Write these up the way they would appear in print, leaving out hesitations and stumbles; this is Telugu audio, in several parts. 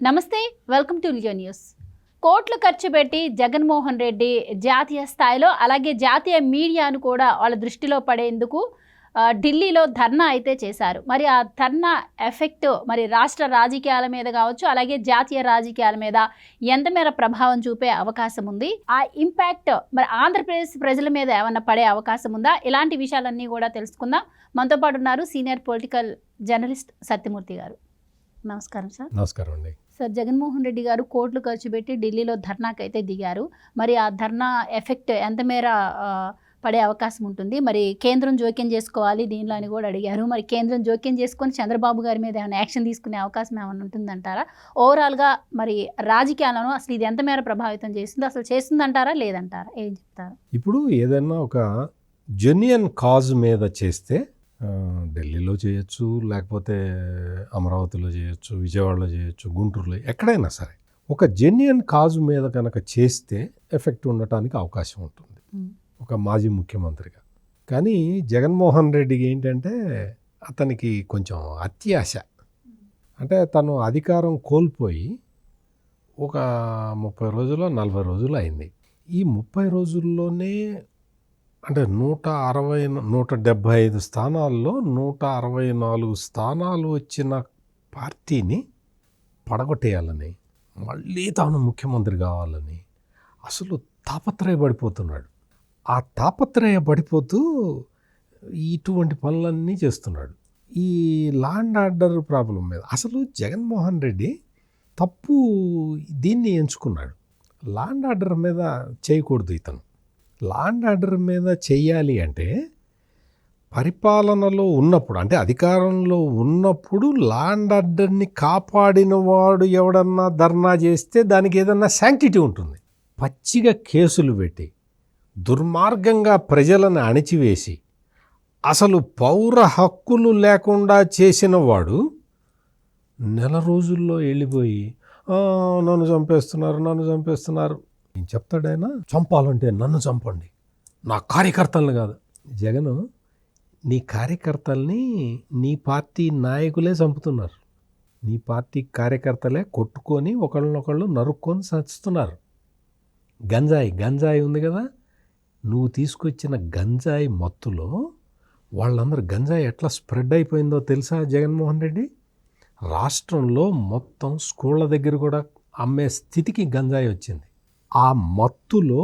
నమస్తే, వెల్కమ్ టు లియో న్యూస్. కోట్లు ఖర్చు పెట్టి జగన్మోహన్ రెడ్డి జాతీయ స్థాయిలో అలాగే జాతీయ మీడియాను కూడా వాళ్ళ దృష్టిలో పడేందుకు ఢిల్లీలో ధర్నా అయితే చేశారు. మరి ఆ ధర్నా ఎఫెక్ట్ మరి రాష్ట్ర రాజకీయాల మీద కావచ్చు, అలాగే జాతీయ రాజకీయాల మీద ఎంత మేర ప్రభావం చూపే అవకాశం ఉంది, ఆ ఇంపాక్ట్ మరి ఆంధ్రప్రదేశ్ ప్రజల మీద ఏమన్నా పడే అవకాశం ఉందా, ఇలాంటి విషయాలన్నీ కూడా తెలుసుకుందాం. మనతో పాటు ఉన్నారు సీనియర్ పొలిటికల్ జర్నలిస్ట్ సత్యమూర్తి గారు. నమస్కారం సార్. నమస్కారం అండి. సార్, జగన్మోహన్ రెడ్డి గారు కోట్లు ఖర్చు పెట్టి ఢిల్లీలో ధర్నాకైతే దిగారు. మరి ఆ ధర్నా ఎఫెక్ట్ ఎంత మేర పడే అవకాశం ఉంటుంది, మరి కేంద్రం జోక్యం చేసుకోవాలి దీనిలో అని కూడా అడిగారు. మరి కేంద్రం జోక్యం చేసుకొని చంద్రబాబు గారి మీద ఏమైనా యాక్షన్ తీసుకునే అవకాశం ఏమైనా ఉంటుందంటారా? ఓవరాల్గా మరి రాజకీయాలను అసలు ఇది ఎంత మేర ప్రభావితం చేస్తుంది, అసలు చేస్తుందంటారా లేదంటారా, ఏం చెప్తారు? ఇప్పుడు ఏదైనా ఒక జెన్యున్ కాజ్ మీద చేస్తే ఢిల్లీలో చేయొచ్చు, లేకపోతే అమరావతిలో చేయొచ్చు, విజయవాడలో చేయొచ్చు, గుంటూరులో, ఎక్కడైనా సరే ఒక జెన్యున్ కాజ్ మీద కనుక చేస్తే ఎఫెక్ట్ ఉండటానికి అవకాశం ఉంటుంది ఒక మాజీ ముఖ్యమంత్రిగా. కానీ జగన్మోహన్ రెడ్డికి ఏంటంటే అతనికి కొంచెం అత్యాశ. అంటే తను అధికారం కోల్పోయి ఒక 30 రోజులు 40 రోజులు అయింది. ఈ 30 రోజుల్లోనే అంటే 175 స్థానాల్లో 164 స్థానాలు వచ్చిన పార్టీని పడగొట్టేయాలని, మళ్ళీ తాను ముఖ్యమంత్రి కావాలని అసలు తాపత్రయపడిపోతున్నాడు. ఆ తాపత్రయపడిపోతూ ఇటువంటి పనులన్నీ చేస్తున్నాడు. ఈ లా అండ్ ఆర్డర్ ప్రాబ్లం మీద అసలు జగన్మోహన్ రెడ్డి తప్పు దీన్ని ఎంచుకున్నాడు. లా అండ్ ఆర్డర్ మీద చేయకూడదు. ఇతను లా అండ్ ఆర్డర్ మీద చెయ్యాలి అంటే పరిపాలనలో ఉన్నప్పుడు, అంటే అధికారంలో ఉన్నప్పుడు లా అండ్ ఆర్డర్ని కాపాడిన వాడు ఎవడన్నా ధర్నా చేస్తే దానికి ఏదన్నా శాంక్టిటీ ఉంటుంది. పచ్చిగా కేసులు పెట్టి దుర్మార్గంగా ప్రజలను అణిచివేసి అసలు పౌర హక్కులు లేకుండా చేసిన వాడు నెల రోజుల్లో వెళ్ళిపోయి నన్ను చంపేస్తున్నారు ఏం చెప్తాడైనా? చంపాలంటే నన్ను చంపండి, నా కార్యకర్తలను కాదు. జగన్, నీ కార్యకర్తల్ని నీ పార్టీ నాయకులే చంపుతున్నారు. నీ పార్టీ కార్యకర్తలే కొట్టుకొని ఒకళ్ళనొకళ్ళు నరుక్కొని చస్తున్నారు. గంజాయి ఉంది కదా, నువ్వు తీసుకొచ్చిన గంజాయి మత్తులో వాళ్ళందరూ గంజాయి ఎట్లా స్ప్రెడ్ అయిపోయిందో తెలుసా జగన్మోహన్ రెడ్డి? రాష్ట్రంలో మొత్తం స్కూళ్ళ దగ్గర కూడా అమ్మే స్థితికి గంజాయి వచ్చింది. ఆ మత్తులో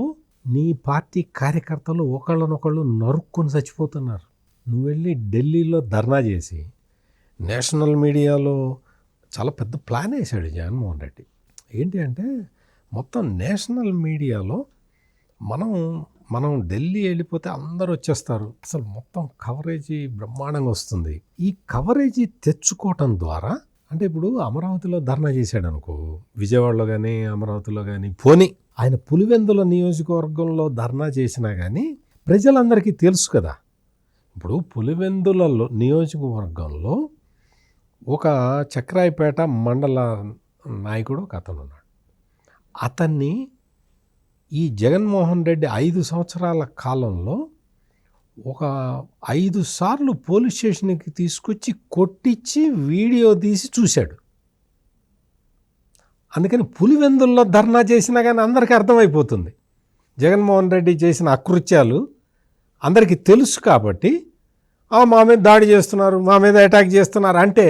నీ పార్టీ కార్యకర్తలు ఒకళ్ళనొకళ్ళు నరుక్కొని చచ్చిపోతున్నారు. నువ్వు వెళ్ళి ఢిల్లీలో ధర్నా చేసి నేషనల్ మీడియాలో చాలా పెద్ద ప్లాన్ వేశాడు జగన్మోహన్ రెడ్డి. ఏంటి అంటే మొత్తం నేషనల్ మీడియాలో మనం ఢిల్లీ వెళ్ళిపోతే అందరూ వచ్చేస్తారు, అసలు మొత్తం కవరేజీ బ్రహ్మాండంగా వస్తుంది. ఈ కవరేజీ తెచ్చుకోవటం ద్వారా, అంటే ఇప్పుడు అమరావతిలో ధర్నా చేశాడు అనుకో, విజయవాడలో కానీ అమరావతిలో కానీ, పోనీ ఆయన పులివెందుల నియోజకవర్గంలో ధర్నా చేసినా కానీ ప్రజలందరికీ తెలుసు కదా. ఇప్పుడు పులివెందుల నియోజకవర్గంలో ఒక చక్రాయపేట మండల నాయకుడు ఒక అతను ఉన్నాడు. అతన్ని ఈ జగన్మోహన్ రెడ్డి 5 సంవత్సరాల కాలంలో ఒక 5 సార్లు పోలీస్ స్టేషన్కి తీసుకొచ్చి కొట్టించి వీడియో తీసి చూశాడు. అందుకని పులివెందుల్లో ధర్నా చేసినా కానీ అందరికీ అర్థమైపోతుంది జగన్మోహన్ రెడ్డి చేసిన అకృత్యాలు అందరికీ తెలుసు. కాబట్టి మా మీద దాడి చేస్తున్నారు, మా మీద అటాక్ చేస్తున్నారు అంటే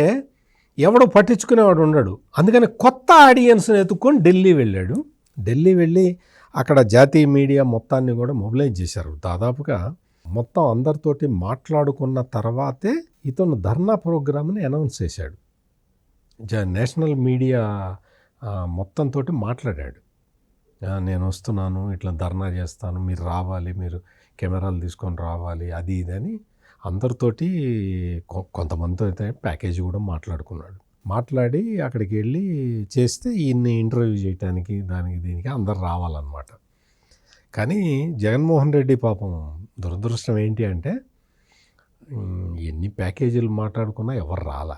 ఎవడో పట్టించుకునేవాడు ఉండడు. అందుకని కొత్త ఆడియన్స్ని ఎత్తుక్కొని ఢిల్లీ వెళ్ళాడు. ఢిల్లీ వెళ్ళి అక్కడ జాతీయ మీడియా మొత్తాన్ని కూడా మొబిలైజ్ చేశారు. దాదాపుగా మొత్తం అందరితోటి మాట్లాడుకున్న తర్వాతే ఇతను ధర్నా ప్రోగ్రామ్ని అనౌన్స్ చేశాడు. నేషనల్ మీడియా మొత్తంతో మాట్లాడాడు. నేను వస్తున్నాను, ఇట్లా ధర్నా చేస్తాను, మీరు రావాలి, మీరు కెమెరాలు తీసుకొని రావాలి, అది ఇది అని అందరితోటి కొంతమందితో అయితే ప్యాకేజీ కూడా మాట్లాడుకున్నాడు. మాట్లాడి అక్కడికి వెళ్ళి చేస్తే ఈయన్ని ఇంటర్వ్యూ చేయడానికి దీనికి అందరు రావాలన్నమాట. కానీ జగన్మోహన్ రెడ్డి పాపం దురదృష్టం ఏంటి అంటే ఎన్ని ప్యాకేజీలు మాట్లాడుకున్నా ఎవరు రాలా.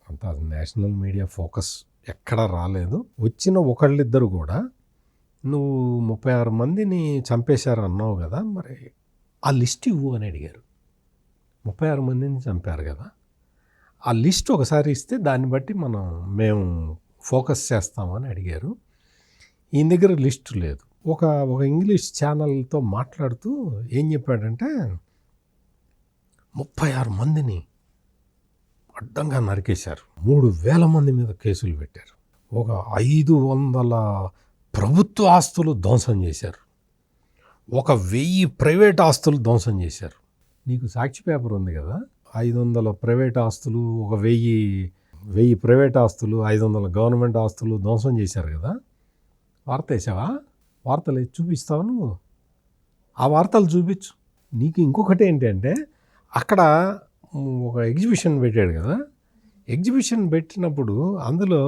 అంత నేషనల్ మీడియా ఫోకస్ ఎక్కడా రాలేదు. వచ్చిన ఒకళ్ళిద్దరు కూడా నువ్వు 36 మందిని చంపేశారు అన్నావు కదా, మరి ఆ లిస్ట్ ఇవ్వు అని అడిగారు. 36 మందిని చంపారు కదా, ఆ లిస్ట్ ఒకసారి ఇస్తే దాన్ని బట్టి మేము ఫోకస్ చేస్తామని అడిగారు. ఈయన దగ్గర లిస్టు లేదు. ఒక ఇంగ్లీష్ ఛానల్తో మాట్లాడుతూ ఏం చెప్పాడంటే 36 మందిని అడ్డంగా నరికేశారు, 3,000 మంది మీద కేసులు పెట్టారు, ఒక 500 ప్రభుత్వ ఆస్తులు ధ్వంసం చేశారు, 1,000 ప్రైవేట్ ఆస్తులు ధ్వంసం చేశారు. నీకు సాక్షి పేపర్ ఉంది కదా, 500 ప్రైవేట్ ఆస్తులు, 1,000 ప్రైవేట్ ఆస్తులు, 500 గవర్నమెంట్ ఆస్తులు ధ్వంసం చేశారు కదా. వార్త వేసావా? వార్తలు చూపిస్తావు నువ్వు, ఆ వార్తలు చూపించు. నీకు ఇంకొకటి ఏంటంటే అక్కడ ఒక ఎగ్జిబిషన్ పెట్టాడు కదా, ఎగ్జిబిషన్ పెట్టినప్పుడు అందులో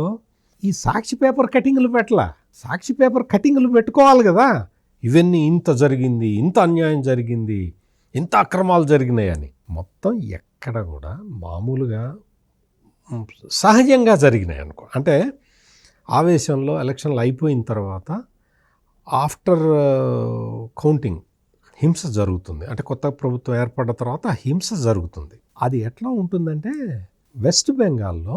ఈ సాక్షి పేపర్ కటింగ్లు పెట్టలా. సాక్షి పేపర్ కటింగ్లు పెట్టుకోవాలి కదా, ఇవన్నీ ఇంత జరిగింది, ఇంత అన్యాయం జరిగింది, ఇంత అక్రమాలు జరిగినాయని. మొత్తం ఎక్కడ కూడా మామూలుగా సహజంగా జరిగినాయి అనుకో. అంటే ఆవేశంలో ఎలక్షన్లు అయిపోయిన తర్వాత ఆఫ్టర్ కౌంటింగ్ హింస జరుగుతుంది. అంటే కొత్త ప్రభుత్వం ఏర్పడిన తర్వాత హింస జరుగుతుంది. అది ఎట్లా ఉంటుందంటే వెస్ట్ బెంగాల్లో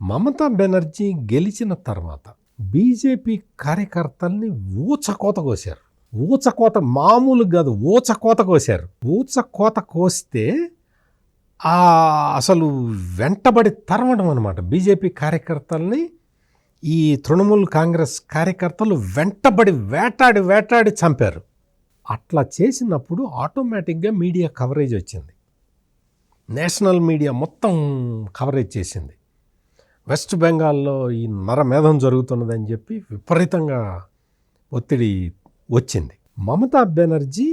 మమతా బెనర్జీ గెలిచిన తర్వాత బీజేపీ కార్యకర్తల్ని ఊచకోత కోశారు. ఊచకోత మామూలు కాదు, ఊచకోత కోశారు. ఊచకోత కోస్తే అసలు వెంటబడి తరమడం అనమాట. బీజేపీ కార్యకర్తల్ని ఈ తృణమూల్ కాంగ్రెస్ కార్యకర్తలు వెంటబడి వేటాడి చంపారు. అట్లా చేసినప్పుడు ఆటోమేటిక్గా మీడియా కవరేజ్ వచ్చింది. నేషనల్ మీడియా మొత్తం కవరేజ్ చేసింది. వెస్ట్ బెంగాల్లో ఈ నరమేధం జరుగుతున్నదని చెప్పి విపరీతంగా ఒత్తిడి వచ్చింది. మమతా బెనర్జీ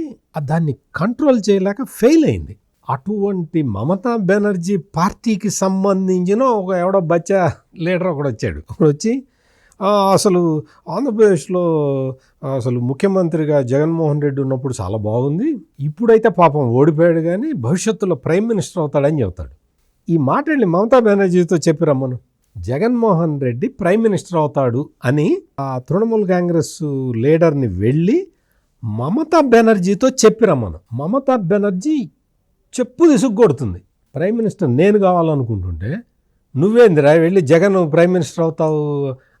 దాన్ని కంట్రోల్ చేయలేక ఫెయిల్ అయింది. అటువంటి మమతా బెనర్జీ పార్టీకి సంబంధించిన ఎవడో బచ్చా లీడర్ ఒకడు వచ్చాడు. వచ్చి అసలు ఆంధ్రప్రదేశ్లో అసలు ముఖ్యమంత్రిగా జగన్మోహన్ రెడ్డి ఉన్నప్పుడు చాలా బాగుంది, ఇప్పుడైతే పాపం ఓడిపోయాడు కానీ భవిష్యత్తులో ప్రైమ్ మినిస్టర్ అవుతాడని చెబుతాడు. ఈ మాట వెళ్ళి మమతా బెనర్జీతో చెప్పి రమ్మను, జగన్మోహన్ రెడ్డి ప్రైమ్ మినిస్టర్ అవుతాడు అని ఆ తృణమూల్ కాంగ్రెస్ లీడర్ని వెళ్ళి మమతా బెనర్జీతో చెప్పి రమ్మను. మమతా బెనర్జీ చెప్పు తీసుకొడుతుంది. ప్రైమ్ మినిస్టర్ నేను కావాలనుకుంటుంటే నువ్వేందిరా వెళ్ళి జగన్ ప్రైమ్ మినిస్టర్ అవుతావు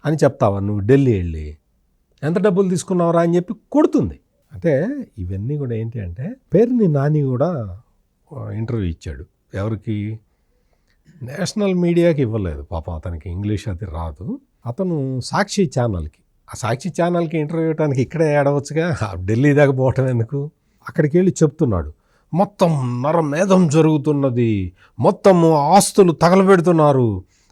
అని చెప్తావా? నువ్వు ఢిల్లీ వెళ్ళి ఎంత డబ్బులు తీసుకున్నావురా అని చెప్పి కొడుతుంది. అంటే ఇవన్నీ కూడా ఏంటి అంటే పేరుని నాని కూడా ఇంటర్వ్యూ ఇచ్చాడు. ఎవరికి? నేషనల్ మీడియాకి ఇవ్వలేదు పాపం, అతనికి ఇంగ్లీష్ అది రాదు. అతను సాక్షి ఛానల్కి, ఆ సాక్షి ఛానల్కి ఇంటర్వ్యూ ఇవ్వడానికి ఇక్కడే ఏడవచ్చుగా, ఢిల్లీ దాకా పోవటం ఎందుకు? అక్కడికి వెళ్ళి చెప్తున్నాడు, మొత్తం నరమేధం జరుగుతున్నది, మొత్తము ఆస్తులు తగలబెడుతున్నారు,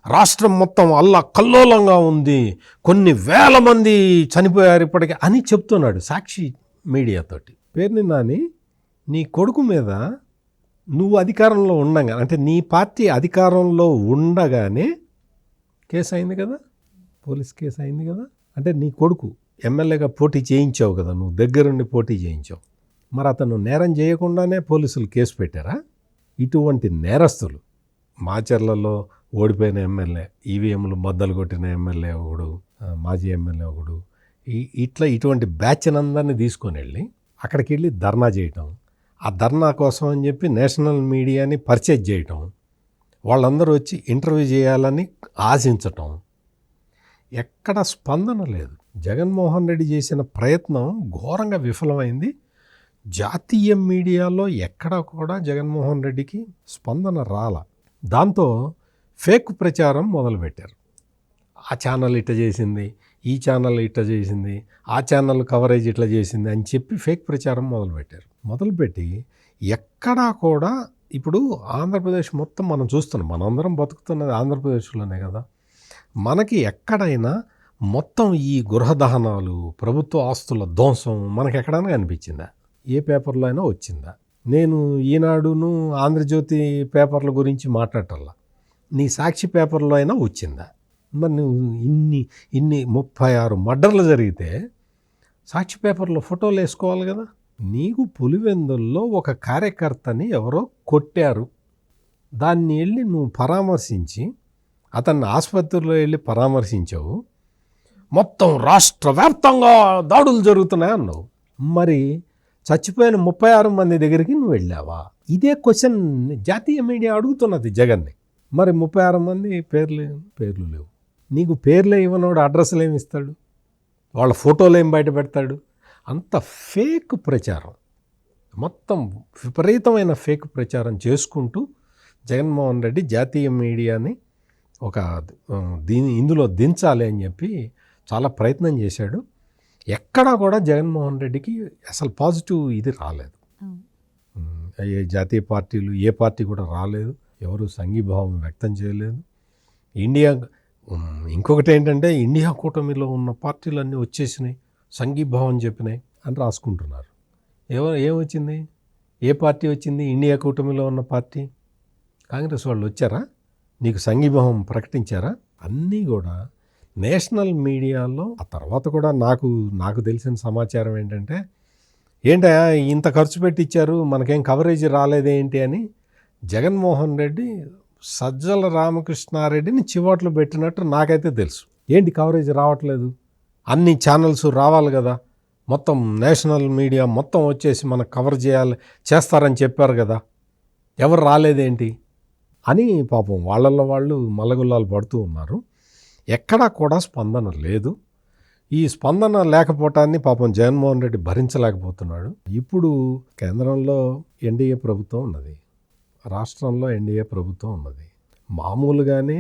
రాష్ట్రం మొత్తం అల్లకల్లోలంగా ఉంది, కొన్ని వేల మంది చనిపోయారు ఇప్పటికే అని చెప్తున్నాడు సాక్షి మీడియాతోటి. పేరుని నాని నీ కొడుకు మీద నువ్వు అధికారంలో ఉండగా, అంటే నీ పార్టీ అధికారంలో ఉండగానే కేసు అయింది కదా, పోలీస్ కేసు అయింది కదా. అంటే నీ కొడుకు ఎమ్మెల్యేగా పోటీ చేయించావు కదా, నువ్వు దగ్గరుండి పోటీ చేయించావు. మరి అతను నేరం చేయకుండానే పోలీసులు కేసు పెట్టారా? ఇటువంటి నేరస్తులు, మాచర్లలో ఓడిపోయిన ఎమ్మెల్యే, ఈవీఎంలు బద్దలు కొట్టిన ఎమ్మెల్యే ఒకడు, మాజీ ఎమ్మెల్యే ఒకడు, ఇటువంటి బ్యాచ్ అందరినీ తీసుకొని వెళ్ళి అక్కడికి వెళ్ళి ధర్నా చేయటం, ఆ ధర్నా కోసం అని చెప్పి నేషనల్ మీడియాని పర్చేజ్ చేయటం, వాళ్ళందరూ వచ్చి ఇంటర్వ్యూ చేయాలని ఆశించటం, ఎక్కడ స్పందన లేదు. జగన్మోహన్ రెడ్డి చేసిన ప్రయత్నం ఘోరంగా విఫలమైంది. జాతీయ మీడియాలో ఎక్కడ కూడా జగన్మోహన్ రెడ్డికి స్పందన రాల. దాంతో ఫేక్ ప్రచారం మొదలుపెట్టారు. ఆ ఛానల్ ఇట్లా చేసింది, ఈ ఛానల్ ఇట్లా చేసింది, ఆ ఛానల్ కవరేజ్ ఇట్లా చేసింది అని చెప్పి ఫేక్ ప్రచారం మొదలుపెట్టారు. మొదలుపెట్టి ఎక్కడా కూడా ఇప్పుడు ఆంధ్రప్రదేశ్ మొత్తం మనం చూస్తున్నాం, మనందరం బతుకుతున్నది ఆంధ్రప్రదేశ్లోనే కదా. మనకి ఎక్కడైనా మొత్తం ఈ గృహ దహనాలు, ప్రభుత్వ ఆస్తుల ధ్వంసం మనకి ఎక్కడైనా కనిపించిందా? ఏ పేపర్లో అయినా వచ్చిందా? నేను ఈనాడును ఆంధ్రజ్యోతి పేపర్ల గురించి మాట్లాడటల్లా, నీ సాక్షి పేపర్లో అయినా వచ్చిందా? మరి నువ్వు ఇన్ని 36 మర్డర్లు జరిగితే సాక్షి పేపర్లో ఫోటోలు వేసుకోవాలి కదా. నీకు పులివెందుల్లో ఒక కార్యకర్తని ఎవరో కొట్టారు, దాన్ని వెళ్ళి నువ్వు పరామర్శించి అతన్ని ఆసుపత్రిలో వెళ్ళి పరామర్శించావు, మొత్తం రాష్ట్ర వ్యాప్తంగా దాడులు జరుగుతున్నాయి అన్నావు. మరి చచ్చిపోయిన 36 మంది దగ్గరికి నువ్వు వెళ్ళావా? ఇదే క్వశ్చన్ జాతీయ మీడియా అడుగుతున్నది జగన్ని. మరి 36 మంది పేర్లు లేవు. నీకు పేర్లే ఇవ్వనోడు అడ్రస్లు ఏమి ఇస్తాడు, వాళ్ళ ఫోటోలు ఏం బయట పెడతాడు? అంత ఫేక్ ప్రచారం, మొత్తం విపరీతమైన ఫేక్ ప్రచారం చేసుకుంటూ జగన్మోహన్ రెడ్డి జాతీయ మీడియాని ఒక ఇందులో దించాలి అని చెప్పి చాలా ప్రయత్నం చేశాడు. ఎక్కడా కూడా జగన్మోహన్ రెడ్డికి అసలు పాజిటివ్ ఇది రాలేదు. ఏ జాతీయ పార్టీలు ఏ పార్టీ కూడా రాలేదు, ఎవరు సంఘీభావం వ్యక్తం చేయలేదు. ఇంకొకటి ఏంటంటే ఇండియా కూటమిలో ఉన్న పార్టీలన్నీ వచ్చేసినాయి, సంఘీభావం చెప్పినాయి అని రాసుకుంటున్నారు. ఏమొచ్చింది? ఏ పార్టీ వచ్చింది? ఇండియా కూటమిలో ఉన్న పార్టీ కాంగ్రెస్ వాళ్ళు వచ్చారా? నీకు సంఘీభావం ప్రకటించారా? అన్నీ కూడా నేషనల్ మీడియాలో. ఆ తర్వాత కూడా నాకు తెలిసిన సమాచారం ఏంటంటే, ఏంటా ఇంత ఖర్చు పెట్టించారు మనకేం కవరేజ్ రాలేదేంటి అని జగన్మోహన్ రెడ్డి సజ్జల రామకృష్ణారెడ్డిని చివాట్లు పెట్టినట్టు నాకైతే తెలుసు. ఏంటి కవరేజ్ రావట్లేదు, అన్ని ఛానల్స్ రావాలి కదా, మొత్తం నేషనల్ మీడియా మొత్తం వచ్చేసి మనకు కవర్ చేస్తారని చెప్పారు కదా, ఎవరు రాలేదేంటి అని పాపం వాళ్ళల్లో వాళ్ళు మల్లగుల్లాలు పడుతూ ఉన్నారు. ఎక్కడా కూడా స్పందన లేదు. ఈ స్పందన లేకపోవటాన్ని పాపం జగన్మోహన్ రెడ్డి భరించలేకపోతున్నాడు. ఇప్పుడు కేంద్రంలో ఎన్డీఏ ప్రభుత్వం ఉన్నది, రాష్ట్రంలో ఎన్డీఏ ప్రభుత్వం ఉన్నది. మామూలుగానే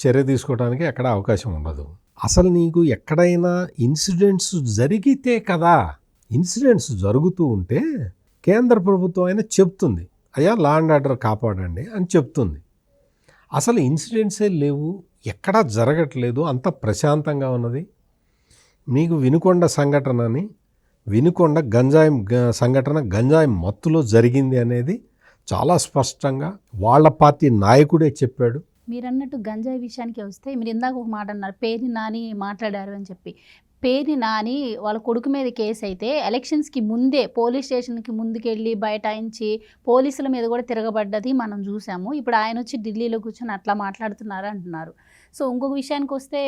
చర్య తీసుకోవడానికి ఎక్కడ అవకాశం ఉండదు. అసలు నీకు ఎక్కడైనా ఇన్సిడెంట్స్ జరిగితే కదా, ఇన్సిడెంట్స్ జరుగుతూ ఉంటే కేంద్ర ప్రభుత్వం అయినా చెప్తుంది, అయ్యా లా అండ్ ఆర్డర్ కాపాడండి అని చెప్తుంది. అసలు ఇన్సిడెంట్సే లేవు, ఎక్కడా జరగట్లేదు, అంత ప్రశాంతంగా ఉన్నది. మీకు వినుకొండ గంజాయి సంఘటన గంజాయి మత్తులో జరిగింది అనేది చాలా స్పష్టంగా వాళ్ళ పార్టీ నాయకుడే చెప్పాడు. మీరు అన్నట్టు గంజాయి విషయానికి వస్తే, మీరు ఇందాక ఒక మాట అన్నారు, పేర్ని నాని మాట్లాడారు అని చెప్పి. పేర్ని నాని వాళ్ళ కొడుకు మీద కేసు అయితే ఎలక్షన్స్కి ముందే పోలీస్ స్టేషన్కి ముందుకెళ్ళి బైఠాయించి పోలీసుల మీద కూడా తిరగబడ్డది మనం చూసాము. ఇప్పుడు ఆయన వచ్చి ఢిల్లీలో కూర్చొని అట్లా మాట్లాడుతున్నారు అంటున్నారు. సో ఇంకొక విషయానికి వస్తే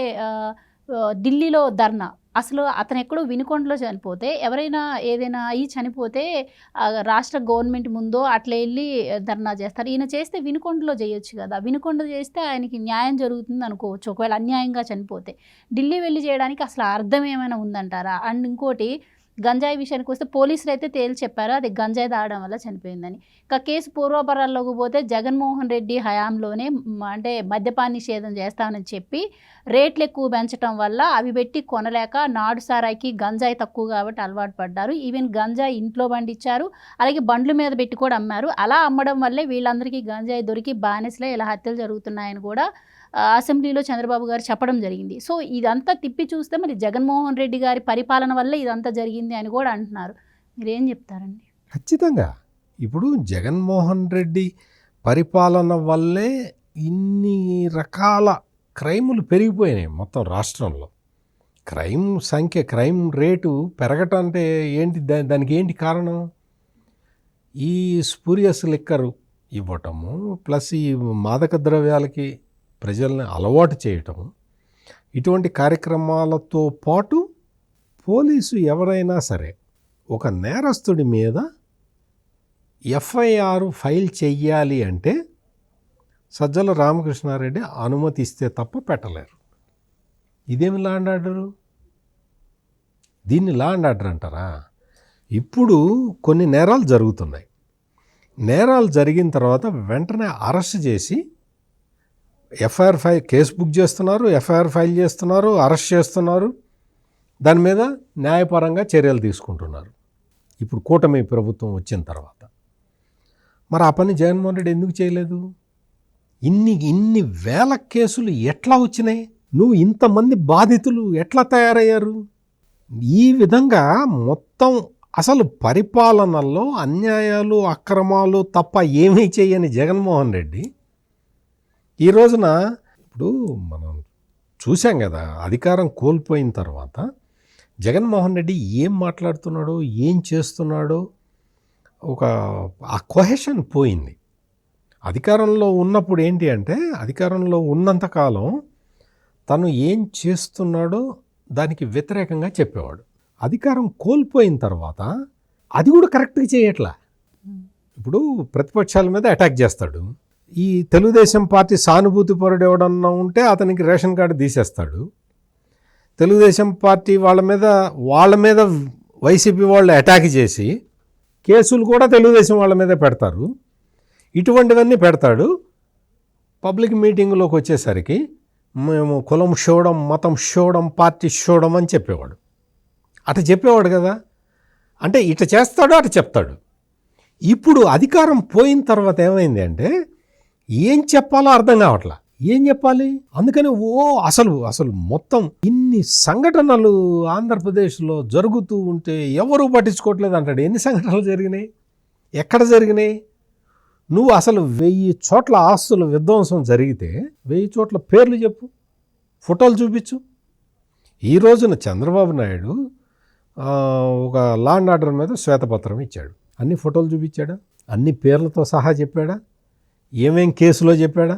ఢిల్లీలో ధర్నా, అసలు అతను ఎక్కడో వినుకొండలో చనిపోతే, ఎవరైనా ఏదైనా అయ్యి చనిపోతే రాష్ట్ర గవర్నమెంట్ ముందో అట్లా వెళ్ళి ధర్నా చేస్తారు. ఈయన చేస్తే వినుకొండలో చేయొచ్చు కదా, వినుకొండ చేస్తే ఆయనకి న్యాయం జరుగుతుంది అనుకోవచ్చు. ఒకవేళ అన్యాయంగా చనిపోతే ఢిల్లీ వెళ్ళి చేయడానికి అసలు అర్థం ఏమైనా ఉందంటారా? అండ్ ఇంకోటి, గంజాయి విషయానికి వస్తే పోలీసులు అయితే తేల్చి చెప్పారు అది గంజాయి తాగడం వల్ల చనిపోయిందని. ఇక కేసు పూర్వపరాల్లోకి పోతే జగన్మోహన్ రెడ్డి హయాంలోనే అంటే మద్యపాన నిషేధం చేస్తామని చెప్పి రేట్లు ఎక్కువ పెంచడం వల్ల అవి పెట్టి కొనలేక నాడు సారాయికి గంజాయి తక్కువ కాబట్టి అలవాటు పడ్డారు. ఈవెన్ గంజాయి ఇంట్లో పండించారు, అలాగే బండ్ల మీద పెట్టి కూడా అమ్మారు. అలా అమ్మడం వల్లే వీళ్ళందరికీ గంజాయి దొరికి బానిసలే ఇలా హత్యలు జరుగుతున్నాయని కూడా అసెంబ్లీలో చంద్రబాబు గారు చెప్పడం జరిగింది. సో ఇదంతా తిప్పి చూస్తే మరి జగన్మోహన్ రెడ్డి గారి పరిపాలన వల్లే ఇదంతా జరిగింది అని కూడా అంటున్నారు. మీరేం చెప్తారండి? ఖచ్చితంగా ఇప్పుడు జగన్మోహన్ రెడ్డి పరిపాలన వల్లే ఇన్ని రకాల క్రైములు పెరిగిపోయినాయి మొత్తం రాష్ట్రంలో. క్రైమ్ రేటు పెరగటంటే ఏంటి, దానికి ఏంటి కారణం? ఈ స్పూరియస్ లిక్కరు ఇవ్వటము, ప్లస్ ఈ మాదక ద్రవ్యాలకి ప్రజల్ని అలవాటు చేయటం, ఇటువంటి కార్యక్రమాలతో పాటు పోలీసు ఎవరైనా సరే ఒక నేరస్తుడి మీద ఎఫ్ఐఆర్ ఫైల్ చెయ్యాలి అంటే సజ్జల రామకృష్ణారెడ్డి అనుమతి ఇస్తే తప్ప పెట్టలేరు. ఇదేమి లా అండ్ ఆర్డరు? దీన్ని లా అండ్ ఆర్డర్ అంటారా? ఇప్పుడు కొన్ని నేరాలు జరుగుతున్నాయి, నేరాలు జరిగిన తర్వాత వెంటనే అరెస్ట్ చేసి కేసు బుక్ చేస్తున్నారు, ఎఫ్ఐఆర్ ఫైల్ చేస్తున్నారు, అరెస్ట్ చేస్తున్నారు, దాని మీద న్యాయపరంగా చర్యలు తీసుకుంటున్నారు. ఇప్పుడు కూటమి ప్రభుత్వం వచ్చిన తర్వాత మరి ఆ పని జగన్మోహన్ రెడ్డి ఎందుకు చేయలేదు? ఇన్ని వేల కేసులు ఎట్లా వచ్చినాయి? నువ్వు ఇంతమంది బాధితులు ఎట్లా తయారయ్యారు? ఈ విధంగా మొత్తం అసలు పరిపాలనలో అన్యాయాలు అక్రమాలు తప్ప ఏమీ చేయని జగన్మోహన్ రెడ్డి ఈ రోజున, ఇప్పుడు మనం చూసాం కదా, అధికారం కోల్పోయిన తర్వాత జగన్మోహన్ రెడ్డి ఏం మాట్లాడుతున్నాడో ఏం చేస్తున్నాడో ఆ కొహెషన్ పోయింది. అధికారంలో ఉన్నప్పుడు ఏంటి అంటే, అధికారంలో ఉన్నంతకాలం తను ఏం చేస్తున్నాడో దానికి వ్యతిరేకంగా చెప్పేవాడు. అధికారం కోల్పోయిన తర్వాత అది కూడా కరెక్ట్గా చేయట్లా. ఇప్పుడు ప్రతిపక్షాల మీద అటాక్ చేస్తాడు, ఈ తెలుగుదేశం పార్టీ సానుభూతి పరుడు ఎవడన్నా ఉంటే అతనికి రేషన్ కార్డు తీసేస్తాడు. తెలుగుదేశం పార్టీ వాళ్ళ మీద వైసీపీ వాళ్ళు అటాక్ చేసి కేసులు కూడా తెలుగుదేశం వాళ్ళ మీద పెడతారు. ఇటువంటివన్నీ పెడతాడు. పబ్లిక్ మీటింగ్లోకి వచ్చేసరికి మేము కులం చూడడం, మతం చూడడం, పార్టీ చూడడం అని చెప్పేవాడు. అటు చెప్పేవాడు కదా. అంటే ఇటు చేస్తాడు, అటు చెప్తాడు. ఇప్పుడు అధికారం పోయిన తర్వాత ఏమైంది అంటే ఏం చెప్పాలో అర్థం కావట్లా. ఏం చెప్పాలి? అందుకని అసలు మొత్తం ఇన్ని సంఘటనలు ఆంధ్రప్రదేశ్లో జరుగుతూ ఉంటే ఎవరూ పట్టించుకోవట్లేదు అంటాడు. ఎన్ని సంఘటనలు జరిగినాయి? ఎక్కడ జరిగినాయి? నువ్వు అసలు 1000 చోట్ల ఆస్తుల విధ్వంసం జరిగితే 1000 చోట్ల పేర్లు చెప్పు, ఫోటోలు చూపించు. ఈ రోజున చంద్రబాబు నాయుడు ఒక లా అండ్ ఆర్డర్ మీద శ్వేతపత్రం ఇచ్చాడు. అన్ని ఫోటోలు చూపించాడా? అన్ని పేర్లతో సహా చెప్పాడా? ఏమేం కేసులో చెప్పాడా?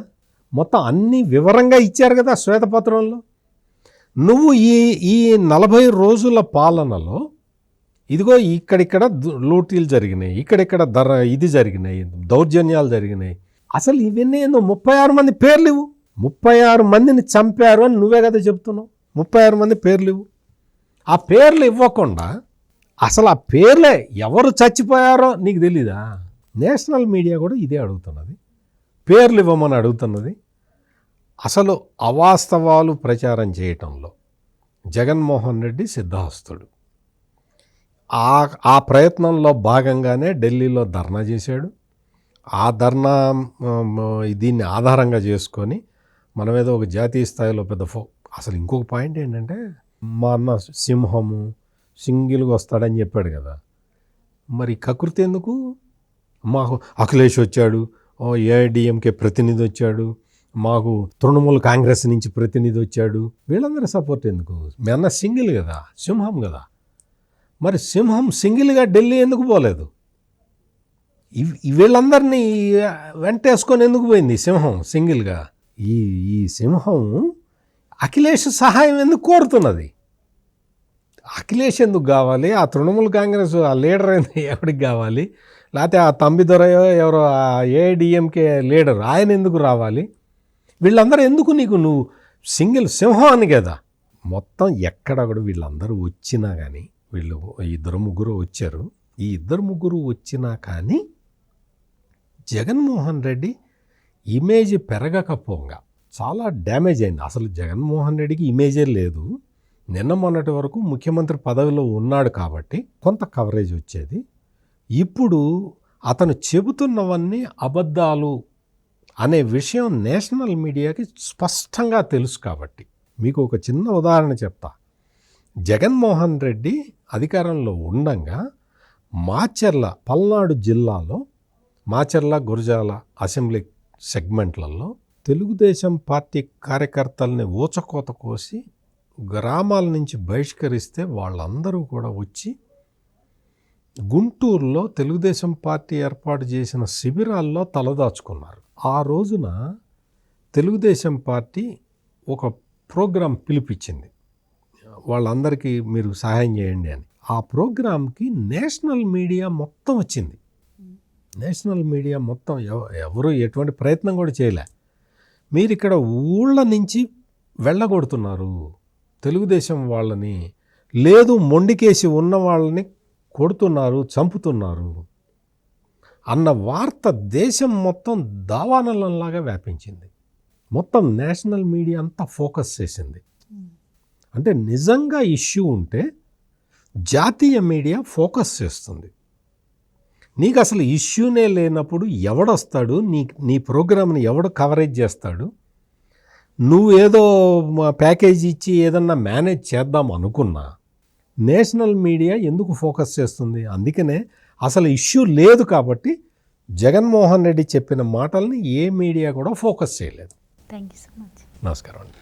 మొత్తం అన్నీ వివరంగా ఇచ్చారు కదా శ్వేతపత్రంలో. నువ్వు ఈ 40 రోజుల పాలనలో ఇదిగో ఇక్కడిక్కడ లూటీలు జరిగినాయి, ఇక్కడిక్కడ ఇది జరిగినాయి, దౌర్జన్యాలు జరిగినాయి. అసలు ఇవన్నీ ఏందో 36 మంది పేర్లు ఇవ్వు. 36 మందిని చంపారు అని నువ్వే కదా చెప్తున్నావు. 36 మంది పేర్లు ఇవ్వు. ఆ పేర్లు ఇవ్వకుండా అసలు ఆ పేర్లే ఎవరు చచ్చిపోయారో నీకు తెలీదా? నేషనల్ మీడియా కూడా ఇదే అడుగుతున్నది, పేర్లు ఇవ్వమని అడుగుతున్నది. అసలు అవాస్తవాలు ప్రచారం చేయటంలో జగన్మోహన్ రెడ్డి సిద్ధహస్తుడు. ఆ ప్రయత్నంలో భాగంగానే ఢిల్లీలో ధర్నా చేశాడు. ఆ ధర్నా దీన్ని ఆధారంగా చేసుకొని మనం ఏదో ఒక జాతీయ స్థాయిలో పెద్ద అసలు ఇంకొక పాయింట్ ఏంటంటే మా అన్న సింహము సింగిల్గా వస్తాడని చెప్పాడు కదా. మరి కకృతి ఎందుకు? మాకు అఖిలేష్ వచ్చాడు, ఏఐడిఎంకే ప్రతినిధి వచ్చాడు, మాకు తృణమూల్ కాంగ్రెస్ నుంచి ప్రతినిధి వచ్చాడు. వీళ్ళందరూ సపోర్ట్ ఎందుకు? మీ అన్న సింగిల్ కదా, సింహం కదా. మరి సింహం సింగిల్గా ఢిల్లీ ఎందుకు పోలేదు? వీళ్ళందరినీ వెంటేసుకొని ఎందుకు పోయింది సింహం సింగిల్గా? ఈ సింహం అఖిలేష్ సహాయం ఎందుకు కోరుతున్నది? అఖిలేష్ ఎందుకు కావాలి? ఆ తృణమూల్ కాంగ్రెస్ ఆ లీడర్ ఎవరికి కావాలి? లేకపోతే ఆ తంబిదొరయో ఎవరో ఆ ఏఐడిఎంకే లీడర్ ఆయన ఎందుకు రావాలి? వీళ్ళందరూ ఎందుకు నీకు? నువ్వు సింగిల్ సింహం అని కదా. మొత్తం ఎక్కడ కూడా వీళ్ళందరూ వచ్చినా కానీ, వీళ్ళు 2-3 వచ్చారు. ఈ 2-3 వచ్చినా కానీ జగన్మోహన్ రెడ్డి ఇమేజ్ పెరగకపోగా చాలా డ్యామేజ్ అయింది. అసలు జగన్మోహన్ రెడ్డికి ఇమేజే లేదు. నిన్న మొన్నటి వరకు ముఖ్యమంత్రి పదవిలో ఉన్నాడు కాబట్టి కొంత కవరేజ్ వచ్చేది. ఇప్పుడు అతను చెబుతున్నవన్నీ అబద్ధాలు అనే విషయం నేషనల్ మీడియాకి స్పష్టంగా తెలుసు. కాబట్టి మీకు ఒక చిన్న ఉదాహరణ చెప్తా. జగన్మోహన్ రెడ్డి అధికారంలో ఉండంగా మాచర్ల, పల్నాడు జిల్లాలో మాచర్ల, గురజాల అసెంబ్లీ సెగ్మెంట్లలో తెలుగుదేశం పార్టీ కార్యకర్తల్ని ఊచకోత కోసి గ్రామాల నుంచి బహిష్కరిస్తే వాళ్ళందరూ కూడా వచ్చి గుంటూరులో తెలుగుదేశం పార్టీ ఏర్పాటు చేసిన శిబిరాల్లో తలదాచుకున్నారు. ఆ రోజున తెలుగుదేశం పార్టీ ఒక ప్రోగ్రాం పిలిపించింది, వాళ్ళందరికీ మీరు సహాయం చేయండి అని. ఆ ప్రోగ్రాంకి నేషనల్ మీడియా మొత్తం వచ్చింది. నేషనల్ మీడియా మొత్తం ఎవరు ఎటువంటి ప్రయత్నం కూడా చేయలే. మీరు ఇక్కడ ఊళ్ళ నుంచి వెళ్ళగొడుతున్నారు తెలుగుదేశం వాళ్ళని, లేదు మొండికేసి ఉన్న వాళ్ళని కొడుతున్నారు, చంపుతున్నారు అన్న వార్త దేశం మొత్తం దావానలంలాగా వ్యాపించింది. మొత్తం నేషనల్ మీడియా అంతా ఫోకస్ చేసింది. అంటే నిజంగా ఇష్యూ ఉంటే జాతీయ మీడియా ఫోకస్ చేస్తుంది. నీకు అసలు ఇష్యూనే లేనప్పుడు ఎవడొస్తాడు? నీ ప్రోగ్రామ్ని ఎవడు కవరేజ్ చేస్తాడు? నువ్వేదో ప్యాకేజ్ ఇచ్చి ఏదన్నా మేనేజ్ చేద్దాం అనుకున్నా నేషనల్ మీడియా ఎందుకు ఫోకస్ చేస్తుంది? అందుకనే అసలు ఇష్యూ లేదు కాబట్టి జగన్మోహన్ రెడ్డి చెప్పిన మాటల్ని ఏ మీడియా కూడా ఫోకస్ చేయలేదు. Thank you so much. నమస్కారం అండి.